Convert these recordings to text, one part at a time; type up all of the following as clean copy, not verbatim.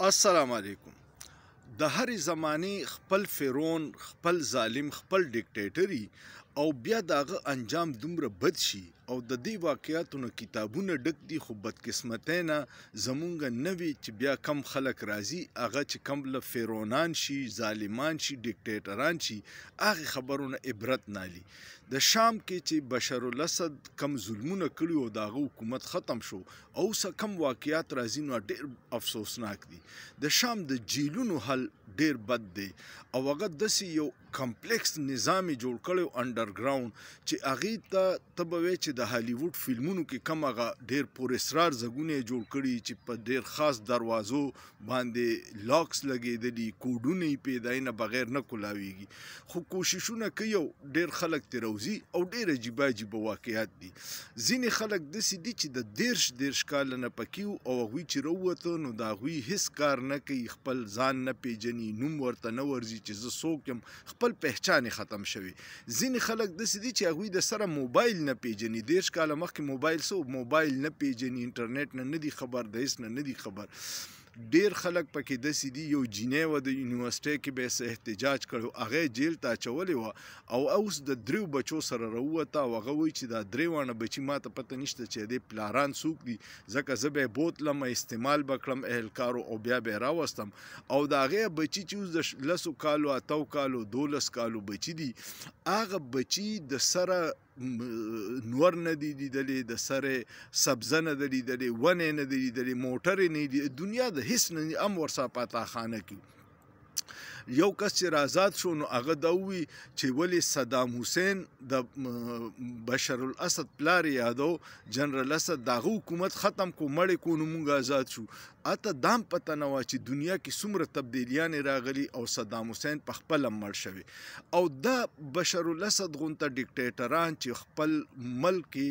السلام علیکم. د هرې زمانې خپل فرعون، خپل ظالم، خپل ډیکټیټري او بیا داغه انجام دومره بد شي او د دې واقعیاتو نه کتابونه ډک دي، خو بدقسمتۍ نه زمونږ نه وي چې بیا کم خلک راځي هغه چې کم له فرعونان شي، ظالمان شي، ډیکټیټران شي، هغې خبرو نه عبرت نالي. د شام کې چې بشر الاسد کم ظلمونه کړي او د هغه حکومت ختم شو او اوسه کم واقعیات راځي نو ډېر افسوسناک دي. د شام د جیلونو حل ډېر بد دی او هغه داسې یو کمپلیکس نظام یې جوړ کړی انډرګراوند چې هغې ته ته به وایې چې د هالیوډ فلمونو کې کم هغه ډېر پر اصرار ځګونه یې جوړ کړي چې په ډېر خاص دروازو باندې لاکس لګېدلي، کوډونه یې پې د نه بغیر نه کولاویږي. خو کوششونه کوي او ډېر خلک ترې راوځي او ډېر عجیبه عجیبه واقعیات دي. ځینې خلک داسې دي چې د 10 کاله نه پکې وو او هغوی چې راووته نو د هغوی هېڅ کار نه کوي، خپل ځان نه پېژني، نوم ورته نه ورځي چې زه څوک یم، خپل پهچان یې ختم شوی. ځینې خلک داسې دي چې هغوی د سره موبایل نه پېژني، 10 کاله مخکې موبایل نه پېژني، انټرنیټ نه دي خبر، د هېڅ نه دي خبر. ډېر خلک پکې داسې دي، یو جینۍ وه د یونیورسټۍ کې به یې احتجاج کړی، هغه یې جیل ته اچولې وه او اوس د 3 بچو سره راووته او هغه وایي چې دا 3 واړه بچي ما ته پته نشته چې د پلاران څوک دي، ځکه زه به یې بوتلم، استعمال به کړم اهلکارو او بیا به یې راوستم. او د هغې بچي چې اوس د 10 کالو، 8 کالو، 12 کالو بچي دي، هغه بچي د سره نور نه دي لیدلې، د سره سبزه نه ده لیدلې، ونې نه دي لیدلې، موټر یې نه دي، دنیا د هېڅ نه هم ورسره په اتاخانه کې. یو کس چې آزاد شو نو هغه دا ووي چې ولې صدام حسین د بشر الاسد پلار یادو، جنرال اسد د هغه حکومت ختم کو، مړې کو، نو موږ آزاد شو. اته دا هم پته نه وه چې دنیا کې څومره تبدیلیانې راغلي او صدام حسین په خپله مړ شوی. او دا بشر الاسد غونته ډیکټیټران چې خپل ملک کې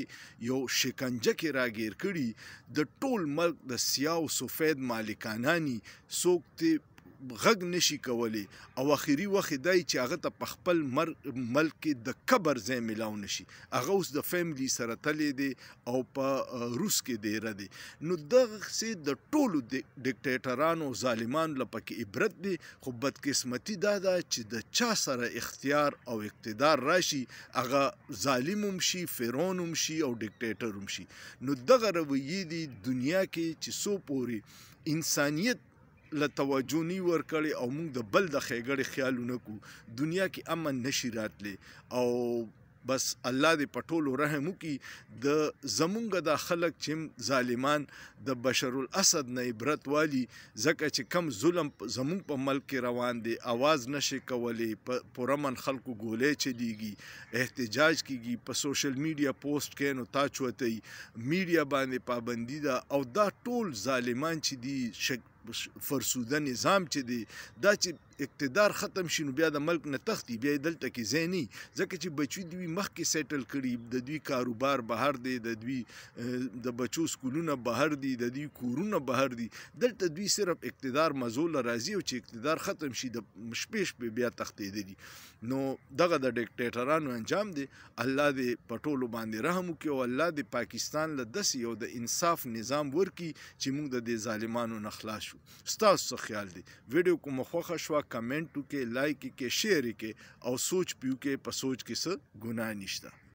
یو شکنجه کې راګیر کړي، د ټول ملک د سیاه او سفید مالکانانی څوک ته غږ نشي کولی او اخري وخت دی چې هغه ته په خپل ملک کې د قبر ځای میلاو نشي. هغه اوس د فیملی سره تلی دی او په روس کې دیره دی. نو دغسې د ټولو ډیکټیټرانو او ظالمانو له پکې عبرت دی، خو بدقسمتي دا ده چې د چا سره اختیار او اقتدار راشي هغه ظالم هم شي، فرعون هم شي او ډیکټیټر هم شي. نو دغه رویې دي دنیا کې چې څو پورې انسانیت له توجه نه ورکړې او موږ د بل د ښېګړې خیالونه کو، دنیا کې امن نشي راتلی. او بس الله دې په ټولو رحم وکړي. د زمونږ دا خلک چې ظالمان د بشر الاسد نه عبرت والي، ځکه چې کم ظلم زمونږ په ملک کې روان دی، اواز نشي کولی، په پرامن خلکو ګولۍ چلیږي، احتجاج کیږي، په سوشل میډیا پوسټ کوي نو تا چوتئ، میډیا باندې پابندي ده. او دا ټول ظالمان چې دي، فرسوده نظام چې دی، دا چې اقتدار ختم شي نو بیا د ملک نه تختی، بیا یې دلته کې ځای نه، ځکه چې بچي دوی مخکې سیټل کړي، د دوی کاروبار بهر دی، د دوی د بچو سکولونه بهر دي، د دوی کورونه بهر دي، دلته دوی صرف اقتدار مزوله راځي او چې اقتدار ختم شي د شپې بیا تښتېدلي. نو دغه د ډیکټیټرانو انجام دی. الله دې په ټولو باندې رحم وکړي او الله دې پاکستان له داسې یو د انصاف نظام ورکړي چې موږ د دې ظالمانو نه خلاص شو. ستاسو څه خیال دی؟ ویډیو کومه خوښه شوه کمنټ وکړئ، لایک یې کړئ، شیر یې کړئ او سوچ پې وکړئ، په سوچ کې څه ګناه نشته.